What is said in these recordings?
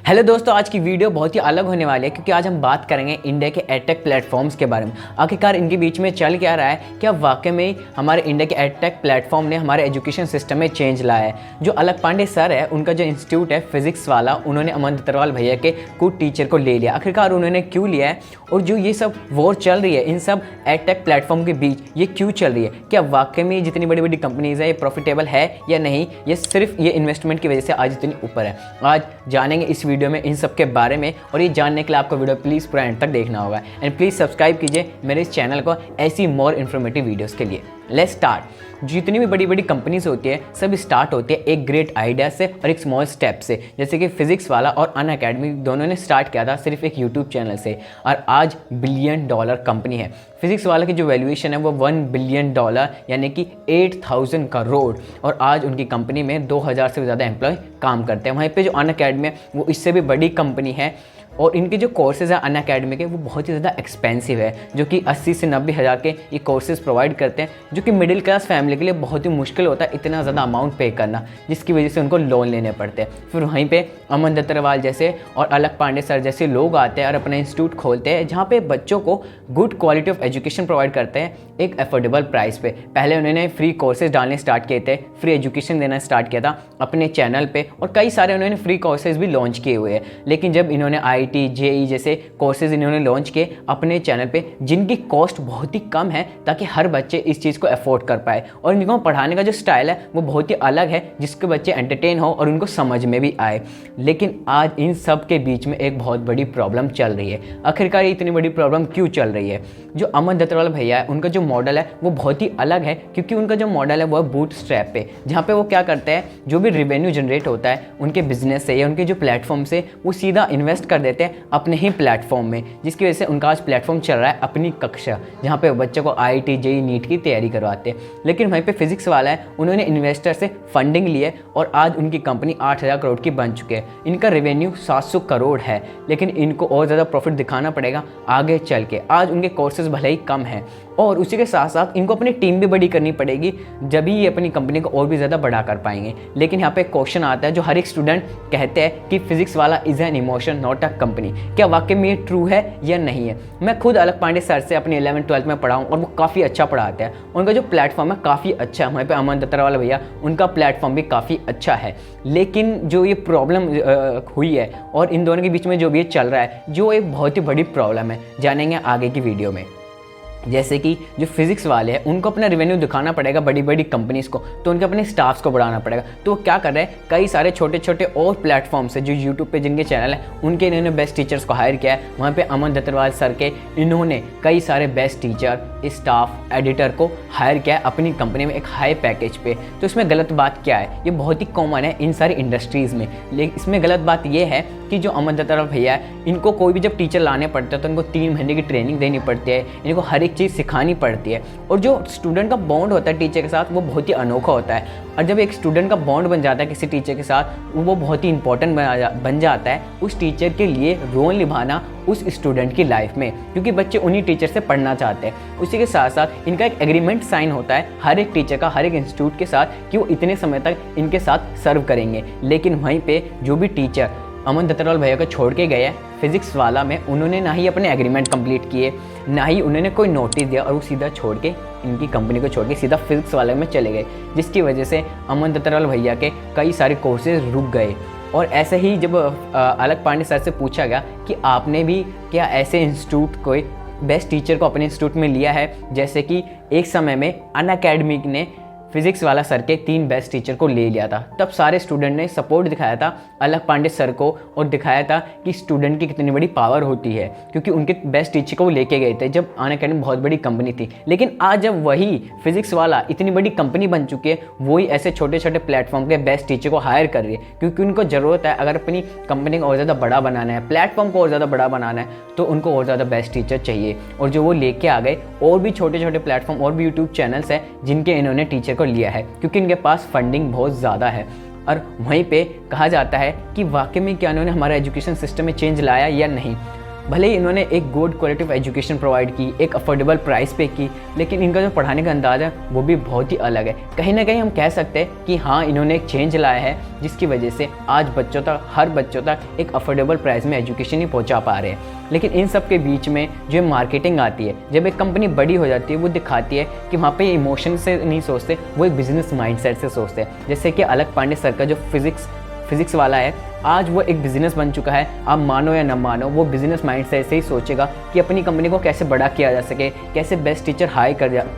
Hello दोस्तों, आज की वीडियो बहुत ही अलग होने वाली है क्योंकि आज हम बात करेंगे इंडिया के एडटेक प्लेटफॉर्म्स के बारे में। आखिरकार इनके बीच में चल क्या रहा है, क्या वाकई में हमारे इंडिया के एडटेक प्लेटफॉर्म ने हमारे एजुकेशन सिस्टम में चेंज लाया है। जो अलख पांडे सर है, उनका जो इंस्टीट्यूट है फिजिक्स वाला, उन्होंने अमन दत्तरवाल भैया के कुछ टीचर को ले लिया। आखिरकार उन्होंने क्यों लिया है और जो ये सब वॉर चल रही है इन सब एडटेक प्लेटफॉर्म के बीच, ये क्यों चल रही है? क्या वाकई में जितनी बड़ी बड़ी कंपनीज है ये प्रॉफिटेबल है या नहीं, ये सिर्फ ये इन्वेस्टमेंट की वजह से आज इतनी ऊपर है। आज जानेंगे इस वीडियो में इन सब के बारे में, और ये जानने के लिए आपको वीडियो प्लीज़ पूरा एंड तक देखना होगा। एंड प्लीज़ सब्सक्राइब कीजिए मेरे इस चैनल को ऐसी मोर इन्फॉर्मेटिव वीडियोस के लिए। Let's start. जितनी भी बड़ी बड़ी कंपनीज होती है सब स्टार्ट होती है एक ग्रेट आइडिया से और एक स्मॉल स्टेप से। जैसे कि फिजिक्स वाला और अनअकैडमी दोनों ने स्टार्ट किया था सिर्फ एक यूट्यूब चैनल से, और आज $1 बिलियन कंपनी है। फिजिक्स वाला की जो वैल्यूएशन है वो $1 बिलियन यानी कि 8,000 करोड़, और आज उनकी कंपनी में 2,000 से ज़्यादा एम्प्लॉय काम करते हैं। वहीं पे जो अनअकैडमी है वो इससे भी बड़ी कंपनी है, और इनके जो कोर्सेज़ हैं अनअकैडमी के वो बहुत ही ज़्यादा एक्सपेंसिव है, जो कि 80 से 90 हज़ार के ये कोर्सेज़ प्रोवाइड करते हैं, जो कि मिडिल क्लास फैमिली के लिए बहुत ही मुश्किल होता है इतना ज़्यादा अमाउंट पे करना, जिसकी वजह से उनको लोन लेने पड़ते हैं। फिर वहीं पे अमन दत्तरवाल जैसे और अलख पांडे सर जैसे लोग आते हैं और अपना इंस्टीट्यूट खोलते हैं, जहाँ पे बच्चों को good quality of education provide करते हैं एक अफोर्डेबल प्राइस पे। पहले उन्होंने फ्री कोर्सेज डालने स्टार्ट किए थे, फ्री एजुकेशन देना स्टार्ट किया था अपने चैनल पे, और कई सारे उन्होंने फ्री कोर्सेज भी लॉन्च किए हुए हैं। लेकिन जब इन्होंने IIT JEE जैसे कोर्सेज इन्होंने लॉन्च किए अपने चैनल पे, जिनकी कॉस्ट बहुत ही कम है ताकि हर बच्चे इस चीज़ को अफोर्ड कर पाए, और इनको पढ़ाने का जो स्टाइल है वो बहुत ही अलग है जिसके बच्चे एंटरटेन हो और उनको समझ में भी आए। लेकिन आज इन सब के बीच में एक बहुत बड़ी प्रॉब्लम चल रही है। आखिरकार इतनी बड़ी प्रॉब्लम क्यों चल रही है? जो अमन दत्तरवाल भैया है उनका जो मॉडल है वो बहुत ही अलग है, क्योंकि उनका जो मॉडल है वो है बूट स्ट्रैप पे, जहाँ पे वो क्या करते हैं, जो भी रेवेन्यू जनरेट होता है उनके बिजनेस से या उनके जो प्लेटफॉर्म से, वो सीधा इन्वेस्ट कर देते हैं अपने ही प्लेटफॉर्म में, जिसकी वजह से उनका आज प्लेटफॉर्म चल रहा है अपनी कक्षा, जहाँ पे बच्चों को IIT JEE नीट की तैयारी करवाते हैं। लेकिन वहीं पे फिजिक्स वाला है, उन्होंने इन्वेस्टर से फंडिंग ली है और आज उनकी कंपनी 8,000 करोड़ की बन चुकी है। इनका रेवेन्यू 700 करोड़ है, लेकिन इनको और ज़्यादा प्रॉफिट दिखाना पड़ेगा आगे चल के। आज उनके कोर्सेज भले ही कम हैं, और उसी के साथ साथ इनको अपनी टीम भी बड़ी करनी पड़ेगी, जब ही ये अपनी कंपनी को और भी ज़्यादा बड़ा कर पाएंगे। लेकिन यहाँ पे क्वेश्चन आता है जो हर एक स्टूडेंट कहते हैं कि फिजिक्स वाला is an emotion not a company. क्या वाकई में ये ट्रू है या नहीं है? मैं खुद अलख पांडे सर से अपने 11th-12th में पढ़ा हूँ, और वो काफ़ी अच्छा पढ़ाते हैं। उनका जो प्लेटफॉर्म है काफ़ी अच्छा है। वहीं पे अमन दत्तरवाल भैया, उनका प्लेटफॉर्म भी काफ़ी अच्छा है। लेकिन जो ये प्रॉब्लम हुई है और इन दोनों के बीच में जो भी ये चल रहा है, जो एक बहुत ही बड़ी प्रॉब्लम है, जानेंगे आगे की वीडियो में। जैसे कि जो फिजिक्स वाले हैं उनको अपना रेवेन्यू दिखाना पड़ेगा बड़ी बड़ी कंपनीज़ को, तो उनके अपने स्टाफ्स को बढ़ाना पड़ेगा। तो वो क्या कर रहे हैं, कई सारे छोटे छोटे और प्लेटफॉर्म्स है जो यूट्यूब पे जिनके चैनल हैं, उनके इन्होंने बेस्ट टीचर्स को हायर किया है। वहाँ पे अमन दत्तरवाल सर के इन्होंने कई सारे बेस्ट टीचर, स्टाफ, एडिटर को हायर किया है अपनी कंपनी में एक हाई पैकेज पे। तो इसमें गलत बात क्या है? ये बहुत ही कॉमन है इन सारी इंडस्ट्रीज़ में। लेकिन इसमें गलत बात ये है कि जो अमन दत्तरवाल भैया है, इनको कोई भी जब टीचर लाने पड़ते हैं तो इनको 3 महीने की ट्रेनिंग देनी पड़ती है, इनको हर एक चीज़ सिखानी पड़ती है, और जो स्टूडेंट का बॉन्ड होता है टीचर के साथ वो बहुत ही अनोखा होता है। और जब एक स्टूडेंट का बॉन्ड बन जाता है किसी टीचर के साथ, वो बहुत ही इंपॉर्टेंट बन जाता है उस टीचर के लिए रोल निभाना उस स्टूडेंट की लाइफ में, क्योंकि बच्चे उन्हीं टीचर से पढ़ना चाहते हैं। उसी के साथ साथ इनका एक एग्रीमेंट साइन होता है हर एक टीचर का, हर एक इंस्टीट्यूट के साथ, कि वो इतने समय तक इनके साथ सर्व करेंगे। लेकिन वहीं पे जो भी टीचर अमन दत्तरवाल भैया को छोड़ के गए फिजिक्स वाला में, उन्होंने ना ही अपने एग्रीमेंट कंप्लीट किए, ना ही उन्होंने कोई नोटिस दिया, और वो सीधा छोड़ के इनकी कंपनी को छोड़ के सीधा फिजिक्स वाले में चले गए, जिसकी वजह से अमन दत्तरवाल भैया के कई सारे कोर्सेज रुक गए। और ऐसे ही जब अलख पांडे सर से पूछा गया कि आपने भी क्या ऐसे इंस्टीट्यूट कोई बेस्ट टीचर को अपने इंस्टीट्यूट में लिया है, जैसे कि एक समय में अनअकैडमी ने फिजिक्स वाला सर के 3 बेस्ट टीचर को ले लिया था, तब सारे स्टूडेंट ने सपोर्ट दिखाया था अलख पांडे सर को, और दिखाया था कि स्टूडेंट की कितनी बड़ी पावर होती है, क्योंकि उनके बेस्ट टीचर को वो लेके गए थे जब अनअकैडमी बहुत बड़ी कंपनी थी। लेकिन आज जब वही फिजिक्स वाला इतनी बड़ी कंपनी बन चुकी है, वही ऐसे छोटे छोटे प्लेटफॉर्म के बेस्ट टीचर को हायर कर रही है, क्योंकि उनको ज़रूरत है अगर अपनी कंपनी को और ज़्यादा बड़ा बनाना है, प्लेटफॉर्म को और ज़्यादा बड़ा बनाना है, तो उनको और ज़्यादा बेस्ट टीचर चाहिए। और जो वो लेके आ गए, और भी छोटे छोटे प्लेटफॉर्म और भी यूट्यूब चैनल्स हैं जिनके इन्होंने टीचर को लिया है, क्योंकि इनके पास फंडिंग बहुत ज़्यादा है। और वहीं पे कहा जाता है कि वाकई में क्या इन्होंने हमारा एजुकेशन सिस्टम में चेंज लाया या नहीं। भले ही इन्होंने एक good quality of education provide की, एक अफोर्डेबल प्राइस पे की, लेकिन इनका जो पढ़ाने का अंदाज़ है वो भी बहुत ही अलग है। कहीं ना कहीं हम कह सकते हैं कि हाँ, इन्होंने एक चेंज लाया है जिसकी वजह से आज बच्चों तक, हर बच्चों तक एक अफोर्डेबल प्राइस में एजुकेशन ही पहुँचा पा रहे हैं। लेकिन इन सब के बीच में जो मार्केटिंग आती है, जब एक कंपनी बड़ी हो जाती है वो दिखाती है कि वहाँ पे इमोशन से नहीं सोचते, वो एक बिजनेस माइंडसेट से सोचते हैं। जैसे कि अलख पांडे सर का जो फिजिक्स वाला है, आज वो एक बिजनेस बन चुका है। आप मानो या न मानो, वो बिजनेस माइंडसेट से ही सोचेगा कि अपनी कंपनी को कैसे बड़ा किया जा सके, कैसे बेस्ट टीचर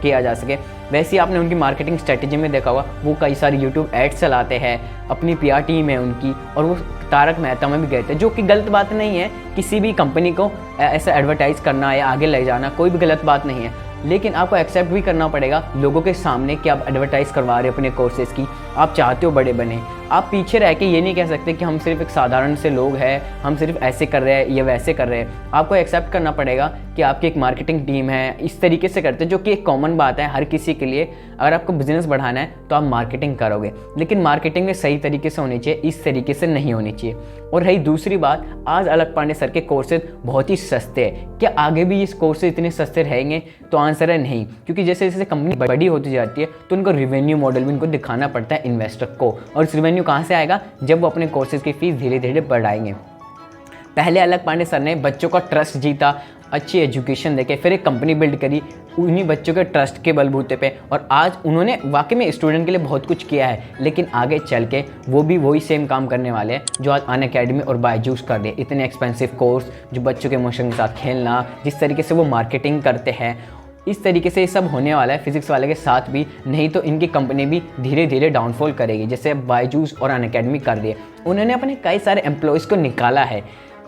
किया जा सके। वैसे ही आपने उनकी मार्केटिंग स्ट्रेटेजी में देखा होगा, वो कई सारे यूट्यूब एड्स चलाते हैं, अपनी PR टीम है उनकी, और वो तारक मेहता में भी गए थे, जो कि गलत बात नहीं है। किसी भी कंपनी को ऐसा एडवर्टाइज़ करना या आगे ले जाना कोई भी गलत बात नहीं है, लेकिन आपको एक्सेप्ट भी करना पड़ेगा लोगों के सामने कि आप एडवर्टाइज़ करवा रहे हो अपने कोर्सेज़ की, आप चाहते हो बड़े बने। आप पीछे रह के ये नहीं कह सकते कि हम सिर्फ एक साधारण से लोग हैं, हम सिर्फ ऐसे कर रहे हैं या वैसे कर रहे हैं। आपको एक्सेप्ट करना पड़ेगा कि आपकी एक मार्केटिंग टीम है, इस तरीके से करते हैं, जो कि एक कॉमन बात है हर किसी के लिए। अगर आपको बिजनेस बढ़ाना है तो आप मार्केटिंग करोगे, लेकिन मार्केटिंग में सही तरीके से होनी चाहिए, इस तरीके से नहीं होनी चाहिए। और रही दूसरी बात, आज अलख पांडे सर के कोर्सेज बहुत ही सस्ते हैं। क्या आगे भी इस कोर्सेज इतने सस्ते रहेंगे? तो आंसर है नहीं, क्योंकि जैसे जैसे कंपनी बड़ी होती जाती है तो उनको रिवेन्यू मॉडल भी उनको दिखाना पड़ता है इन्वेस्टर को, और इस रिवेन्यू कहाँ से आएगा? जब वो अपने कोर्सेज की फीस धीरे धीरे बढ़ाएंगे। पहले अलख पांडे सर ने बच्चों का ट्रस्ट जीता, अच्छी एजुकेशन देके फिर एक कंपनी बिल्ड करी उन्हीं बच्चों के ट्रस्ट के बलबूते पे, और आज उन्होंने वाकई में स्टूडेंट के लिए बहुत कुछ किया है। लेकिन आगे चल के वो भी वही सेम काम करने वाले हैं जो आज अनअकैडमी और बायजूस कर रहे हैं। इतने एक्सपेंसिव कोर्स, जो बच्चों के इमोशन के साथ खेलना, जिस तरीके से वो मार्केटिंग करते हैं, इस तरीके से ये सब होने वाला है फिजिक्स वाले के साथ भी। नहीं तो इनकी कंपनी भी धीरे धीरे डाउनफॉल करेगी, जैसे बायजूस और अनअकैडमी कर रही है। उन्होंने अपने कई सारे एम्प्लॉयज़ को निकाला है।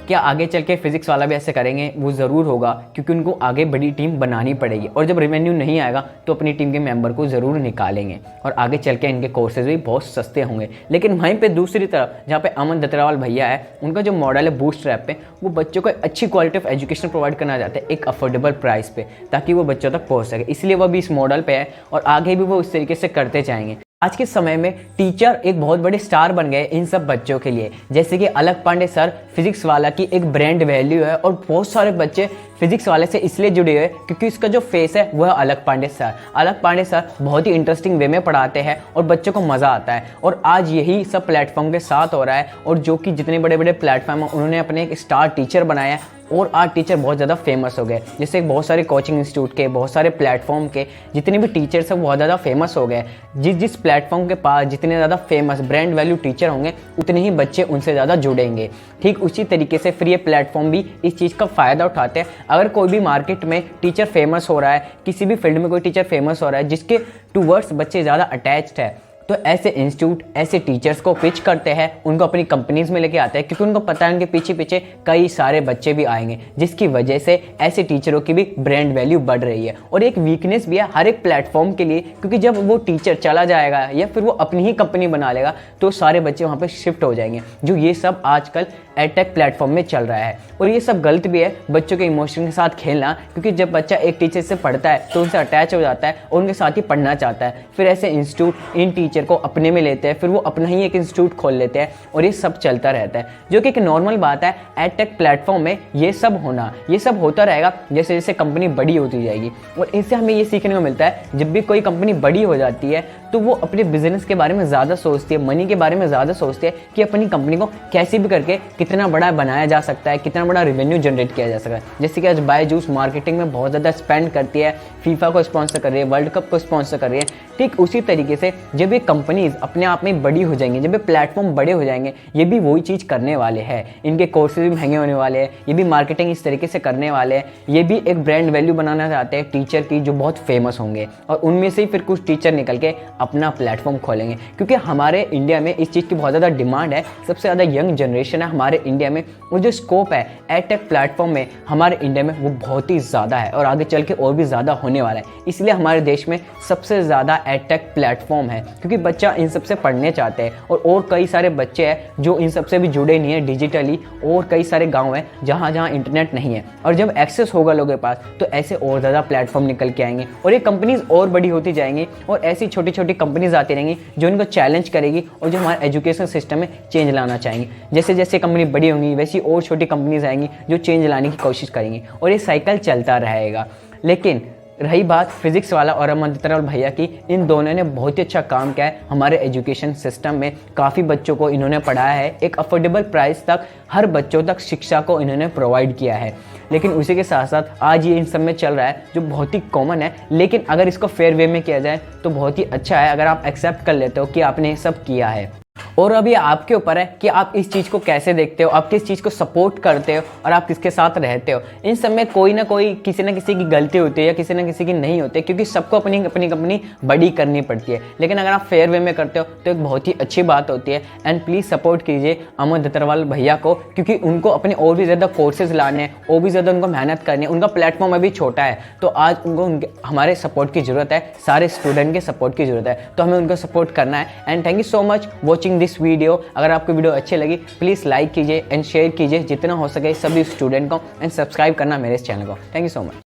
क्या आगे चल के फिजिक्स वाला भी ऐसे करेंगे? वो ज़रूर होगा, क्योंकि उनको आगे बड़ी टीम बनानी पड़ेगी, और जब रेवेन्यू नहीं आएगा तो अपनी टीम के मेंबर को ज़रूर निकालेंगे, और आगे चल के इनके कोर्सेज भी बहुत सस्ते होंगे। लेकिन वहीं पे दूसरी तरफ जहाँ पे अमन दत्तावाल भैया है, उनका जो मॉडल है बूटस्ट्रैप पे, वो बच्चों को अच्छी क्वालिटी ऑफ एजुकेशन प्रोवाइड करना चाहते हैं एक अफोर्डेबल प्राइस पे, ताकि वो बच्चों तक पहुँच सके। इसलिए वो भी इस मॉडल पर है, और आगे भी वो इस तरीके से करते जाएंगे। आज के समय में टीचर एक बहुत बड़े स्टार बन गए इन सब बच्चों के लिए। जैसे कि अलख पांडे सर फिजिक्स वाला की एक ब्रांड वैल्यू है, और बहुत सारे बच्चे फिजिक्स वाले से इसलिए जुड़े हुए क्योंकि इसका जो फेस है वह अलख पांडे सर। अलख पांडे सर बहुत ही इंटरेस्टिंग वे में पढ़ाते हैं और बच्चों को मज़ा आता है, और आज यही सब प्लेटफॉर्म के साथ हो रहा है। और जो कि जितने बड़े बड़े प्लेटफॉर्म हैं उन्होंने अपने एक स्टार टीचर बनाया है, और आज टीचर बहुत ज़्यादा फेमस हो गए। जैसे बहुत सारे कोचिंग इंस्टीट्यूट के, बहुत सारे प्लेटफॉर्म के जितने भी टीचर्स हैं बहुत ज़्यादा फेमस हो गए। जिस प्लेटफॉर्म के पास जितने ज़्यादा फेमस ब्रांड वैल्यू टीचर होंगे, उतने ही बच्चे उनसे ज़्यादा जुड़ेंगे। ठीक उसी तरीके से फिर ये प्लेटफॉर्म भी इस चीज़ का फ़ायदा उठाते हैं। अगर कोई भी मार्केट में टीचर फेमस हो रहा है, किसी भी फील्ड में कोई टीचर फेमस हो रहा है जिसके टूवर्ड्स बच्चे ज़्यादा अटैच्ड है, तो ऐसे इंस्टीट्यूट ऐसे टीचर्स को पिच करते हैं, उनको अपनी कंपनीज में लेके आते हैं, क्योंकि उनको पता है उनके पीछे पीछे कई सारे बच्चे भी आएंगे, जिसकी वजह से ऐसे टीचरों की भी ब्रांड वैल्यू बढ़ रही है। और एक वीकनेस भी है हर एक प्लेटफॉर्म के लिए, क्योंकि जब वो टीचर चला जाएगा या फिर वो अपनी ही कंपनी बना लेगा तो सारे बच्चे वहाँ पर शिफ्ट हो जाएंगे, जो ये सब आजकल एडटेक प्लेटफॉर्म में चल रहा है। और ये सब गलत भी है, बच्चों के इमोशन के साथ खेलना, क्योंकि जब बच्चा एक टीचर से पढ़ता है तो उनसे अटैच हो जाता है और उनके साथ ही पढ़ना चाहता है। फिर ऐसे इंस्टीट्यूट इन टीचर को अपने में लेते हैं, फिर वो अपना ही एक इंस्टीट्यूट खोल लेते हैं, और ये सब चलता रहता है, जो कि एक नॉर्मल बात है। एडटेक प्लेटफॉर्म में ये सब होना, ये सब होता रहेगा जैसे जैसे कंपनी बड़ी होती जाएगी। और इससे हमें ये सीखने को मिलता है, जब भी कोई कंपनी बड़ी हो जाती है तो वो अपने बिजनेस के बारे में ज़्यादा सोचती है, मनी के बारे में ज़्यादा सोचती है कि अपनी कंपनी को कैसे भी करके कितना बड़ा बनाया जा सकता है, कितना बड़ा रेवेन्यू जनरेट किया जा सकता है। जैसे कि आज बायजूस मार्केटिंग में बहुत ज़्यादा स्पेंड करती है, फीफा को स्पॉन्सर कर रही है, वर्ल्ड कप को स्पॉन्सर कर रही है। ठीक उसी तरीके से जब ये कंपनीज अपने आप में बड़ी हो जाएंगी, जब ये प्लेटफॉर्म बड़े हो जाएंगे, ये भी वही चीज़ करने वाले हैं। इनके कोर्सेज भी महंगे होने वाले हैं, ये भी मार्केटिंग इस तरीके से करने वाले हैं, ये भी एक ब्रांड वैल्यू बनाना चाहते हैं टीचर की, जो बहुत फेमस होंगे, और उनमें से ही फिर कुछ टीचर निकल के अपना प्लेटफॉर्म खोलेंगे। क्योंकि हमारे इंडिया में इस चीज़ की बहुत ज़्यादा डिमांड है, सबसे ज़्यादा यंग जनरेशन है हमारे इंडिया में, और जो स्कोप है एडटेक प्लेटफॉर्म में हमारे इंडिया में वो बहुत ही ज़्यादा है, और आगे चल के और भी ज़्यादा होने वाला है। इसलिए हमारे देश में सबसे ज़्यादा एडटेक प्लेटफॉर्म है, क्योंकि क्योंकि बच्चा इन सब से पढ़ने चाहते हैं। और कई सारे बच्चे हैं जो इन सब से भी जुड़े नहीं हैं डिजिटली, और कई सारे गांव हैं जहां इंटरनेट नहीं है। और जब एक्सेस होगा लोगों के पास तो ऐसे और ज़्यादा प्लेटफॉर्म निकल के आएंगे और ये कंपनीज और बड़ी होती जाएंगी, और ऐसी छोटी छोटी कंपनीज आती रहेंगी जो इनको चैलेंज करेगी और जो हमारे एजुकेशन सिस्टम में चेंज लाना चाहेंगी। जैसे जैसे कंपनी बड़ी होंगी वैसी और छोटी कंपनीज आएंगी जो चेंज लाने की कोशिश करेंगी, और ये साइकिल चलता रहेगा। लेकिन रही बात फिजिक्स वाला और अमन दत्तावाल भैया की, इन दोनों ने बहुत ही अच्छा काम किया है हमारे एजुकेशन सिस्टम में। काफ़ी बच्चों को इन्होंने पढ़ाया है, एक अफोर्डेबल प्राइस तक हर बच्चों तक शिक्षा को इन्होंने प्रोवाइड किया है। लेकिन उसी के साथ साथ आज ये इन सब में चल रहा है जो बहुत ही कॉमन है, लेकिन अगर इसको फेयर वे में किया जाए तो बहुत ही अच्छा है, अगर आप एक्सेप्ट कर लेते हो कि आपने ये सब किया है। और अभी आपके ऊपर है कि आप इस चीज़ को कैसे देखते हो, आप किस चीज़ को सपोर्ट करते हो और आप किसके साथ रहते हो। इन सब में कोई ना कोई किसी न किसी की गलती होती है या किसी न किसी की नहीं होती है, क्योंकि सबको अपनी अपनी कंपनी बड़ी करनी पड़ती है। लेकिन अगर आप फेयर वे में करते हो तो एक बहुत ही अच्छी बात होती है। एंड प्लीज़ सपोर्ट कीजिए अमन दत्तावाल भैया को, क्योंकि उनको अपने और भी ज़्यादा कोर्सेज लाने हैं, और भी ज़्यादा उनको मेहनत करनी है। उनका प्लेटफॉर्म अभी छोटा है, तो आज उनको हमारे सपोर्ट की ज़रूरत है, सारे स्टूडेंट के सपोर्ट की ज़रूरत है, तो हमें उनको सपोर्ट करना है। And thank you so much watching this video. अगर आपको वीडियो अच्छी लगी प्लीज़ लाइक कीजिए एंड शेयर कीजिए जितना हो सके सभी स्टूडेंट को, एंड सब्सक्राइब करना मेरे इस चैनल को। Thank you so much.